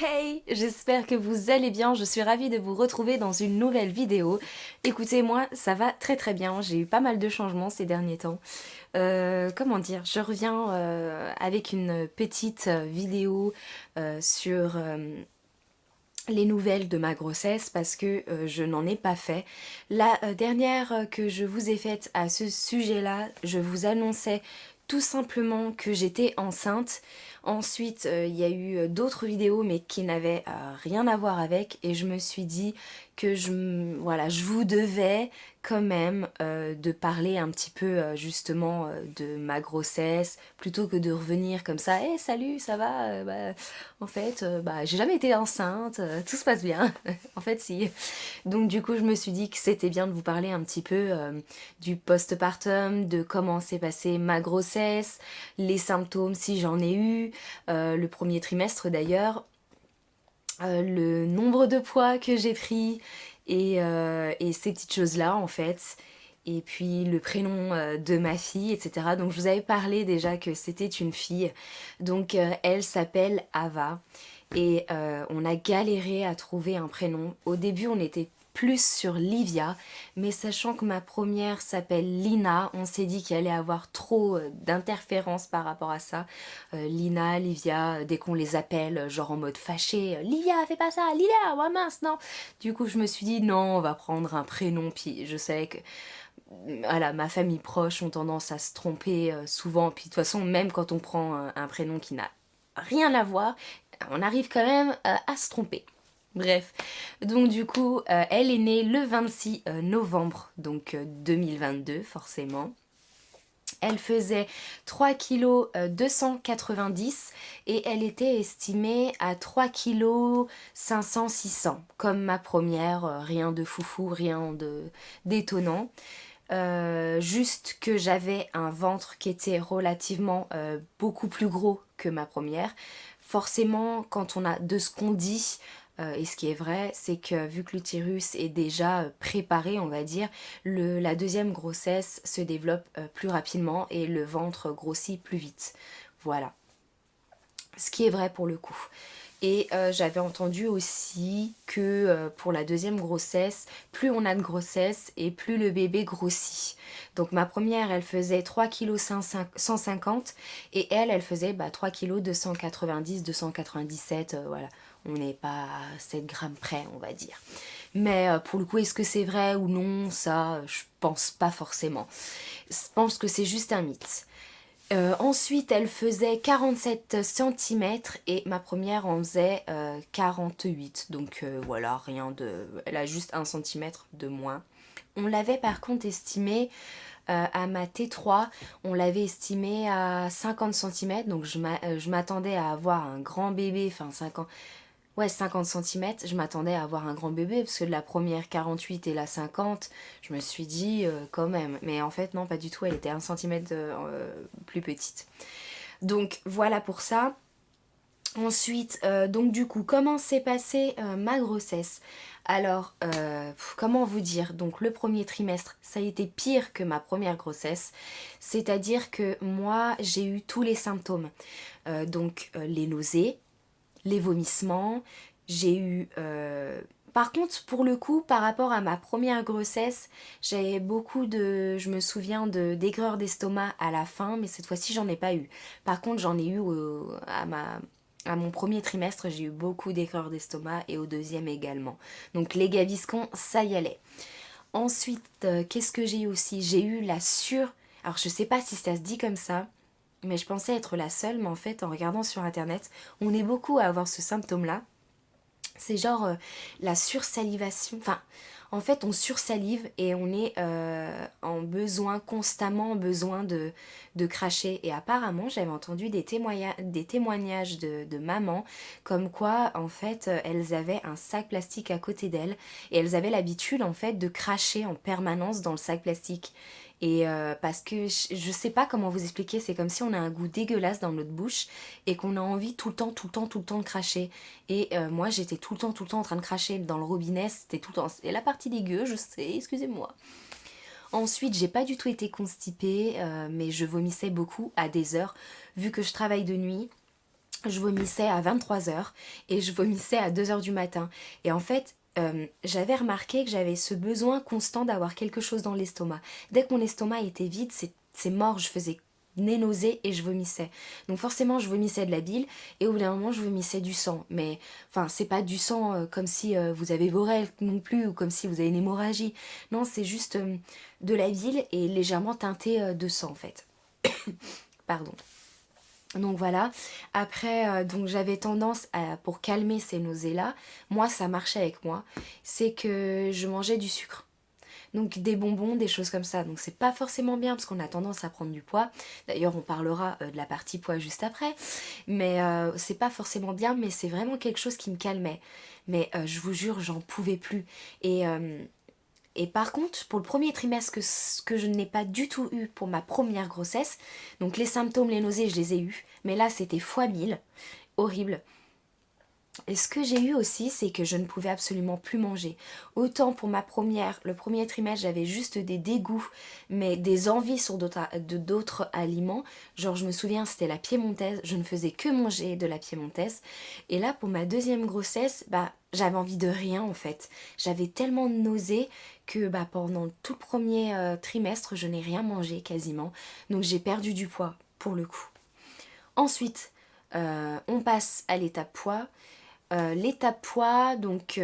Hey, j'espère que vous allez bien, je suis ravie de vous retrouver dans une nouvelle vidéo. Écoutez, moi, ça va très très bien, j'ai eu pas mal de changements ces derniers temps. Comment dire, je reviens avec une petite vidéo sur les nouvelles de ma grossesse parce que je n'en ai pas fait. La dernière que je vous ai faite à ce sujet-là, je vous annonçais tout simplement que j'étais enceinte. Ensuite, il y a eu d'autres vidéos mais qui n'avaient rien à voir avec et je me suis dit que voilà, je vous devais quand même de parler un petit peu justement de ma grossesse plutôt que de revenir comme ça. Hey, salut, ça va? En fait, j'ai jamais été enceinte, tout se passe bien. En fait, si. Donc du coup, je me suis dit que c'était bien de vous parler un petit peu du postpartum, de comment s'est passée ma grossesse, les symptômes si j'en ai eu, le premier trimestre d'ailleurs, le nombre de poids que j'ai pris et ces petites choses-là en fait. Et puis le prénom de ma fille, etc. Donc je vous avais parlé déjà que c'était une fille. Donc elle s'appelle Ava. Et on a galéré à trouver un prénom. Au début, on était plus sur Livia, mais sachant que ma première s'appelle Lina, on s'est dit qu'il allait avoir trop d'interférences par rapport à ça. Lina, Livia, dès qu'on les appelle, genre en mode fâché, Livia, fais pas ça, Livia, ouais mince, non. Du coup, je me suis dit non, on va prendre un prénom, puis je savais que voilà, ma famille proche ont tendance à se tromper souvent, puis de toute façon, même quand on prend un prénom qui n'a rien à voir, on arrive quand même à se tromper. Bref, donc du coup, elle est née le 26 novembre, donc 2022 forcément. Elle faisait 3 kg 290 et elle était estimée à 3 kg 500-600. Comme ma première, rien de foufou, rien de d'étonnant. Juste que j'avais un ventre qui était relativement beaucoup plus gros que ma première. Forcément, quand on a de ce qu'on dit, et ce qui est vrai, c'est que vu que l'utérus est déjà préparé, on va dire, la deuxième grossesse se développe plus rapidement et le ventre grossit plus vite. Voilà. Ce qui est vrai pour le coup. Et j'avais entendu aussi que pour la deuxième grossesse, plus on a de grossesse et plus le bébé grossit. Donc ma première, elle faisait 3 kg 150 et elle faisait 3 kg 290, 297, voilà. On n'est pas à 7 grammes près, on va dire. Mais pour le coup, est-ce que c'est vrai ou non? Ça, je pense pas forcément. Je pense que c'est juste un mythe. Ensuite, elle faisait 47 centimètres et ma première en faisait 48. Donc voilà, rien de... Elle a juste 1 centimètre de moins. On l'avait par contre estimée à ma T3, on l'avait estimée à 50 centimètres. Donc je m'attendais à avoir un grand bébé, enfin 50, ouais, 50 centimètres, je m'attendais à avoir un grand bébé parce que de la première 48 et la 50, je me suis dit quand même. Mais en fait, non, pas du tout, elle était 1 centimètre plus petite. Donc voilà pour ça. Ensuite, donc du coup, comment s'est passée ma grossesse? Alors, comment vous dire? Donc le premier trimestre, ça a été pire que ma première grossesse. C'est-à-dire que moi, j'ai eu tous les symptômes. Donc les nausées, les vomissements, j'ai eu... Par contre, pour le coup, par rapport à ma première grossesse, j'avais beaucoup de... Je me souviens de d'aigreur d'estomac à la fin, mais cette fois-ci, j'en ai pas eu. Par contre, j'en ai eu à mon premier trimestre, j'ai eu beaucoup d'aigreur d'estomac et au deuxième également. Donc les Gaviscon, ça y allait. Ensuite, qu'est-ce que j'ai eu aussi? J'ai eu la sur... Alors je sais pas si ça se dit comme ça, mais je pensais être la seule, mais en fait, en regardant sur internet, on est beaucoup à avoir ce symptôme-là. C'est genre la sursalivation. Enfin, en fait, on sursalive et on est en besoin, constamment en besoin de cracher. Et apparemment, j'avais entendu des témoignages de mamans comme quoi, en fait, elles avaient un sac plastique à côté d'elles et elles avaient l'habitude, en fait, de cracher en permanence dans le sac plastique. Et parce que je sais pas comment vous expliquer, c'est comme si on a un goût dégueulasse dans notre bouche et qu'on a envie tout le temps, tout le temps, tout le temps de cracher. Et moi j'étais tout le temps en train de cracher dans le robinet, c'était tout le temps. Et la partie dégueu, je sais, excusez-moi. Ensuite, j'ai pas du tout été constipée, mais je vomissais beaucoup à des heures. Vu que je travaille de nuit, je vomissais à 23h et je vomissais à 2h du matin. Et en fait, j'avais remarqué que j'avais ce besoin constant d'avoir quelque chose dans l'estomac. Dès que mon estomac était vide, c'est mort, je faisais des nausées et je vomissais. Donc forcément, je vomissais de la bile et au bout d'un moment, je vomissais du sang. Mais enfin, c'est pas du sang comme si vous avez vos règles non plus ou comme si vous avez une hémorragie. Non, c'est juste de la bile et légèrement teinté de sang en fait. Pardon. Donc voilà, après donc j'avais tendance à, pour calmer ces nausées-là, moi ça marchait avec moi, c'est que je mangeais du sucre. Donc des bonbons, des choses comme ça. Donc c'est pas forcément bien parce qu'on a tendance à prendre du poids. D'ailleurs on parlera de la partie poids juste après. Mais c'est pas forcément bien, mais c'est vraiment quelque chose qui me calmait. Mais je vous jure, j'en pouvais plus. Et par contre, pour le premier trimestre, que je n'ai pas du tout eu pour ma première grossesse, donc les symptômes, les nausées, je les ai eus, mais là c'était fois 1000, horrible. Et ce que j'ai eu aussi, c'est que je ne pouvais absolument plus manger. Autant pour le premier trimestre, j'avais juste des dégoûts, mais des envies sur d'autres aliments. Genre, je me souviens, c'était la piémontaise, je ne faisais que manger de la piémontaise. Et là, pour ma deuxième grossesse, bah, j'avais envie de rien en fait. J'avais tellement de nausées que bah, pendant tout le premier trimestre, je n'ai rien mangé quasiment. Donc j'ai perdu du poids pour le coup. Ensuite, on passe à l'étape poids. L'étape poids, donc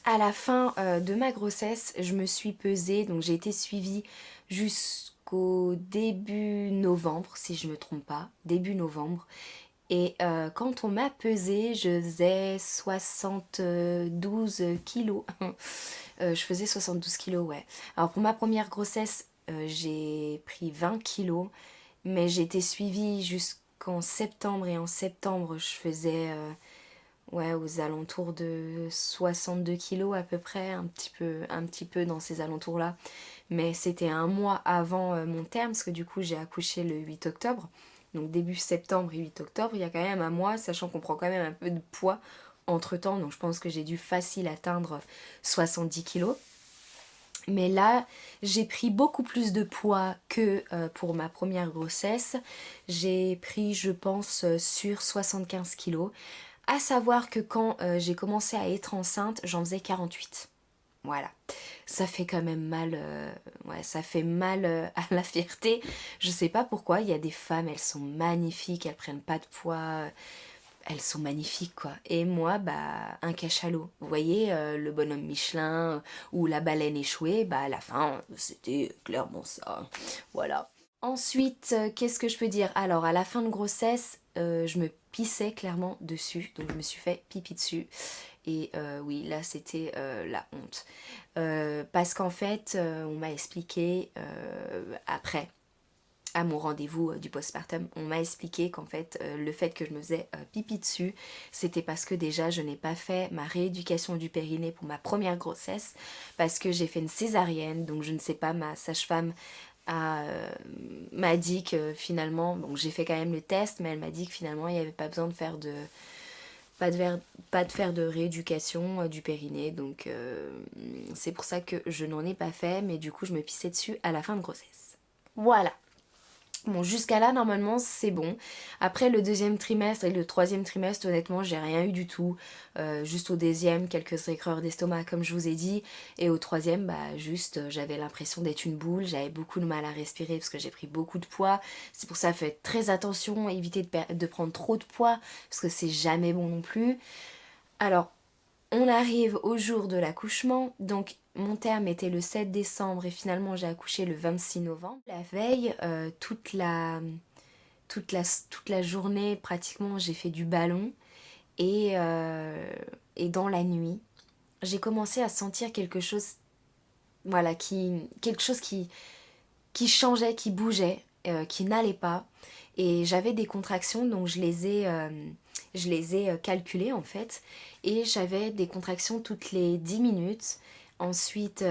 à la fin de ma grossesse, je me suis pesée, donc j'ai été suivie jusqu'au début novembre, si je ne me trompe pas, début novembre. Et quand on m'a pesée, je faisais 72 kilos. Je faisais 72 kilos, ouais. Alors pour ma première grossesse, j'ai pris 20 kilos, mais j'ai été suivie jusqu'en septembre, et en septembre, je faisais ouais, aux alentours de 62 kilos à peu près, un petit peu dans ces alentours-là. Mais c'était un mois avant mon terme, parce que du coup j'ai accouché le 8 octobre. Donc début septembre et 8 octobre, il y a quand même un mois, sachant qu'on prend quand même un peu de poids entre-temps. Donc je pense que j'ai dû facile atteindre 70 kilos. Mais là, j'ai pris beaucoup plus de poids que pour ma première grossesse. J'ai pris, je pense, sur 75 kilos. À savoir que quand j'ai commencé à être enceinte, j'en faisais 48. Voilà. Ça fait quand même mal, ouais, ça fait mal à la fierté. Je sais pas pourquoi, il y a des femmes, elles sont magnifiques, elles prennent pas de poids, elles sont magnifiques quoi. Et moi, bah, un cachalot. Vous voyez, le bonhomme Michelin ou la baleine échouée, bah à la fin, c'était clairement ça. Voilà. Ensuite, qu'est-ce que je peux dire? Alors, à la fin de grossesse, je me pissais clairement dessus, donc je me suis fait pipi dessus. Et oui, là, c'était la honte. Parce qu'en fait, on m'a expliqué après, à mon rendez-vous du postpartum, on m'a expliqué qu'en fait, le fait que je me faisais pipi dessus, c'était parce que déjà, je n'ai pas fait ma rééducation du périnée pour ma première grossesse, parce que j'ai fait une césarienne, donc je ne sais pas, ma sage-femme m'a dit que finalement, bon j'ai fait quand même le test, mais elle m'a dit que finalement il n'y avait pas besoin de faire pas de faire de rééducation du périnée, donc c'est pour ça que je n'en ai pas fait, mais du coup je me pissais dessus à la fin de grossesse. Voilà. Bon, jusqu'à là, normalement, c'est bon. Après le deuxième trimestre et le troisième trimestre, honnêtement, j'ai rien eu du tout. Juste au deuxième, quelques aigreurs d'estomac, comme je vous ai dit. Et au troisième, bah, juste, j'avais l'impression d'être une boule. J'avais beaucoup de mal à respirer parce que j'ai pris beaucoup de poids. C'est pour ça, faites très attention, évitez de prendre trop de poids parce que c'est jamais bon non plus. Alors, on arrive au jour de l'accouchement, donc mon terme était le 7 décembre et finalement j'ai accouché le 26 novembre. La veille, toute la journée, pratiquement, j'ai fait du ballon et dans la nuit, j'ai commencé à sentir quelque chose, voilà, quelque chose qui changeait, qui bougeait, qui n'allait pas. Et j'avais des contractions, donc je les ai calculées en fait. Et j'avais des contractions toutes les 10 minutes. Ensuite,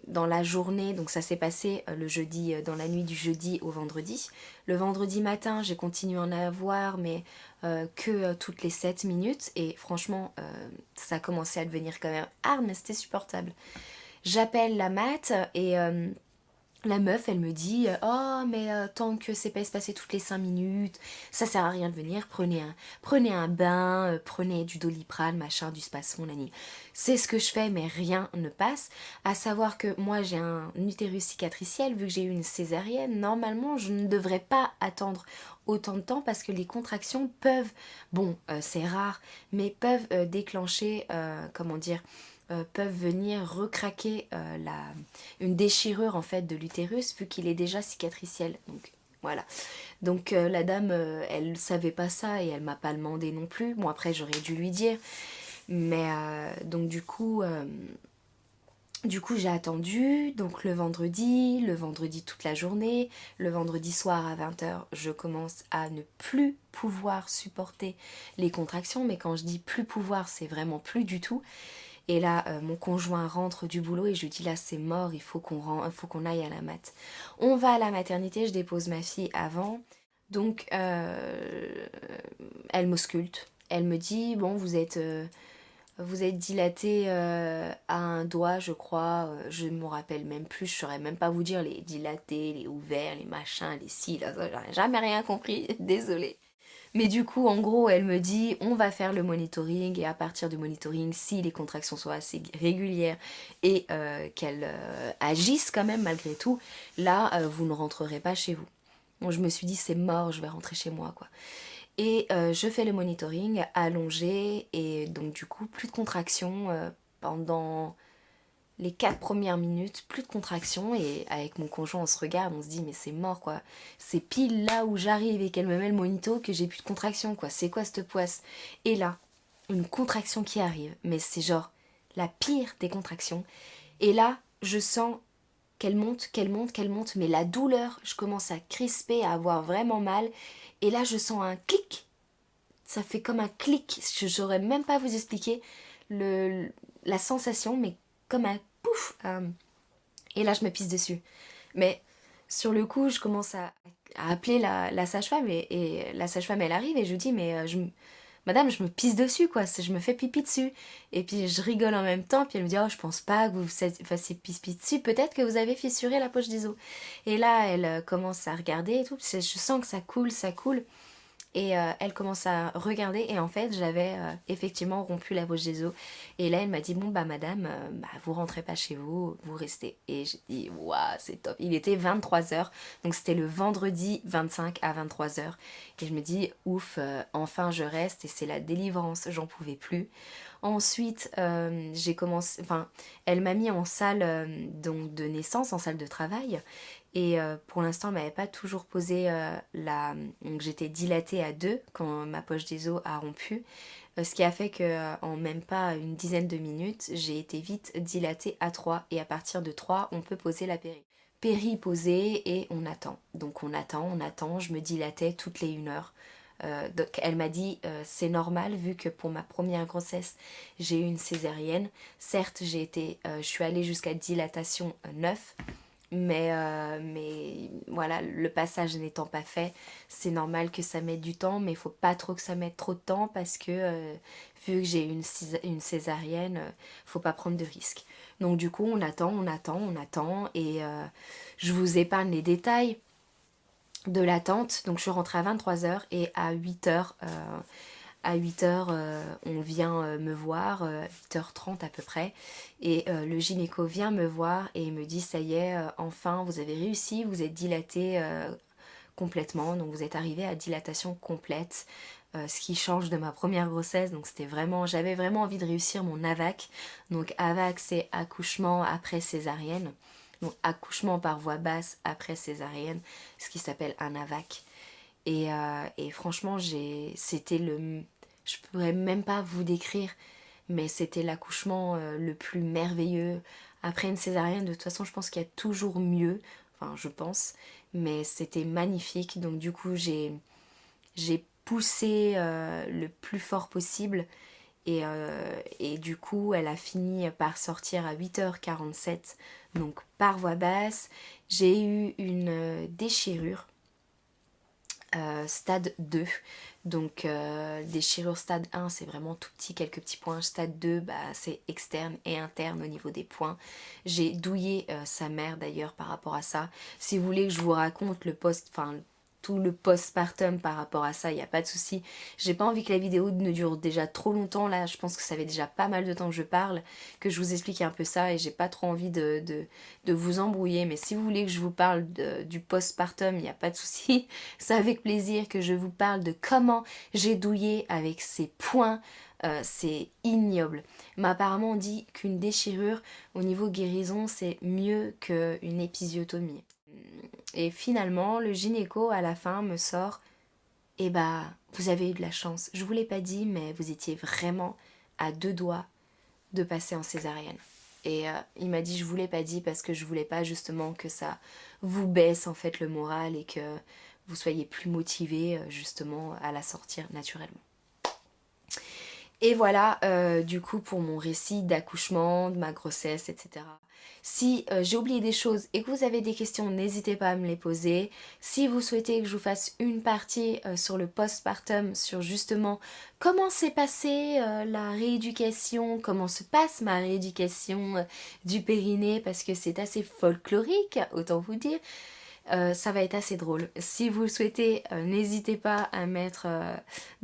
dans la journée, donc ça s'est passé le jeudi, dans la nuit du jeudi au vendredi. Le vendredi matin, j'ai continué à en avoir, mais que toutes les 7 minutes. Et franchement, ça a commencé à devenir quand même hard, mais c'était supportable. J'appelle la mat et La meuf, elle me dit oh, mais tant que c'est pas espacé toutes les 5 minutes, ça sert à rien de venir. Prenez un bain, prenez du Doliprane, machin, du Spasson, nani. C'est ce que je fais, mais rien ne passe. À savoir que moi, j'ai un utérus cicatriciel, vu que j'ai eu une césarienne. Normalement, je ne devrais pas attendre autant de temps parce que les contractions peuvent, bon, c'est rare, mais peuvent déclencher, comment dire, peuvent venir recraquer une déchirure en fait de l'utérus vu qu'il est déjà cicatriciel. Donc voilà. Donc la dame, elle savait pas ça et elle m'a pas demandé non plus. Bon après j'aurais dû lui dire. Mais donc du coup j'ai attendu. Donc le vendredi toute la journée, le vendredi soir à 20 h, je commence à ne plus pouvoir supporter les contractions. Mais quand je dis plus pouvoir, c'est vraiment plus du tout. Et là, mon conjoint rentre du boulot et je lui dis là c'est mort, faut qu'on aille à la mat. On va à la maternité, je dépose ma fille avant. Donc elle m'ausculte. Elle me dit bon vous êtes dilaté à un doigt je crois. Je ne me rappelle même plus, je saurais même pas vous dire les dilatés, les ouverts, les machins, les ci, là, ça, j'ai jamais rien compris, désolée. Mais du coup, en gros, elle me dit, on va faire le monitoring et à partir du monitoring, si les contractions sont assez régulières et qu'elles agissent quand même malgré tout, là, vous ne rentrerez pas chez vous. Donc je me suis dit, c'est mort, je vais rentrer chez moi, quoi. Et je fais le monitoring allongé et donc du coup, plus de contractions pendant les 4 premières minutes, plus de contractions et avec mon conjoint on se regarde, on se dit mais c'est mort quoi. C'est pile là où j'arrive et qu'elle me met le monito que j'ai plus de contractions quoi. C'est quoi cette poisse? Et là, une contraction qui arrive, mais c'est genre la pire des contractions. Et là, je sens qu'elle monte, qu'elle monte, qu'elle monte, mais la douleur, je commence à crisper, à avoir vraiment mal. Et là, je sens un clic. Ça fait comme un clic. Je saurais même pas vous expliquer la sensation, mais comme un pouf. Et là, je me pisse dessus. Mais sur le coup, je commence à appeler la sage-femme et la sage-femme, elle arrive et je lui dis, mais madame, je me pisse dessus, quoi. Je me fais pipi dessus. Et puis je rigole en même temps. Puis elle me dit, oh, je pense pas que vous fassiez pipi dessus. Peut-être que vous avez fissuré la poche des os. Et là, elle commence à regarder et tout. Je sens que ça coule, ça coule. Et elle commence à regarder et en fait j'avais effectivement rompu la poche des os. Et là elle m'a dit bon bah madame, bah, vous rentrez pas chez vous, vous restez. Et j'ai dit waouh c'est top. Il était 23 h, donc c'était le vendredi 25 à 23 h. Et je me dis ouf, enfin je reste et c'est la délivrance, j'en pouvais plus. Ensuite, j'ai commencé, enfin, elle m'a mis en salle donc de naissance, en salle de travail. Et pour l'instant, elle m'avait pas toujours posé la. Donc j'étais dilatée à 2 quand ma poche des os a rompu. Ce qui a fait que en même pas une dizaine de minutes, j'ai été vite dilatée à 3. Et à partir de 3, on peut poser la péri. Péri posée et on attend. Donc on attend, on attend. Je me dilatais toutes les 1 heure. Donc elle m'a dit c'est normal vu que pour ma première grossesse j'ai eu une césarienne. Certes je suis allée jusqu'à dilatation 9, mais voilà, le passage n'étant pas fait, c'est normal que ça mette du temps, mais il faut pas trop que ça mette trop de temps parce que vu que j'ai eu une césarienne, faut pas prendre de risques. Donc du coup, on attend, on attend, on attend et je vous épargne les détails de l'attente. Donc je suis rentrée à 23 h et à 8 h, on vient me voir, 8 h 30 à peu près, et le gynéco vient me voir et il me dit ça y est, enfin vous avez réussi, vous êtes dilaté complètement, donc vous êtes arrivé à dilatation complète, ce qui change de ma première grossesse, donc j'avais vraiment envie de réussir mon AVAC. Donc AVAC c'est accouchement après césarienne, donc accouchement par voie basse après césarienne, ce qui s'appelle un AVAC. Et franchement, c'était je pourrais même pas vous décrire, mais c'était l'accouchement le plus merveilleux. Après une césarienne, de toute façon, je pense qu'il y a toujours mieux, enfin, je pense, mais c'était magnifique. Donc, du coup, j'ai poussé le plus fort possible. Et du coup, elle a fini par sortir à 8 h 47, donc par voie basse. J'ai eu une déchirure stade 2. Donc déchirure stade 1 c'est vraiment tout petit, quelques petits points. Stade 2 bah, c'est externe et interne au niveau des points. J'ai douillé sa mère d'ailleurs par rapport à ça. Si vous voulez que je vous raconte le tout le postpartum par rapport à ça, il n'y a pas de souci. J'ai pas envie que la vidéo ne dure déjà trop longtemps. Là, je pense que ça fait déjà pas mal de temps que je parle, que je vous explique un peu ça et j'ai pas trop envie de vous embrouiller. Mais si vous voulez que je vous parle du postpartum, il n'y a pas de souci. C'est avec plaisir que je vous parle de comment j'ai douillé avec ces points. C'est ignoble. Mais apparemment, on dit qu'une déchirure au niveau guérison, c'est mieux qu'une épisiotomie. Et finalement, le gynéco à la fin me sort, eh bah, vous avez eu de la chance. Je vous l'ai pas dit, mais vous étiez vraiment à 2 doigts de passer en césarienne. Et il m'a dit, je vous l'ai pas dit parce que je voulais pas justement que ça vous baisse en fait le moral et que vous soyez plus motivé justement à la sortir naturellement. Et voilà, du coup, pour mon récit d'accouchement, de ma grossesse, etc. Si j'ai oublié des choses et que vous avez des questions, n'hésitez pas à me les poser. Si vous souhaitez que je vous fasse une partie sur le postpartum, sur justement comment s'est passée la rééducation, comment se passe ma rééducation du périnée, parce que c'est assez folklorique, autant vous dire. Ça va être assez drôle. Si vous le souhaitez, n'hésitez pas à mettre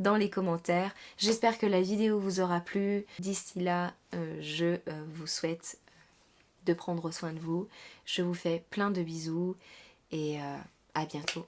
dans les commentaires. J'espère que la vidéo vous aura plu. D'ici là, je vous souhaite de prendre soin de vous. Je vous fais plein de bisous et à bientôt.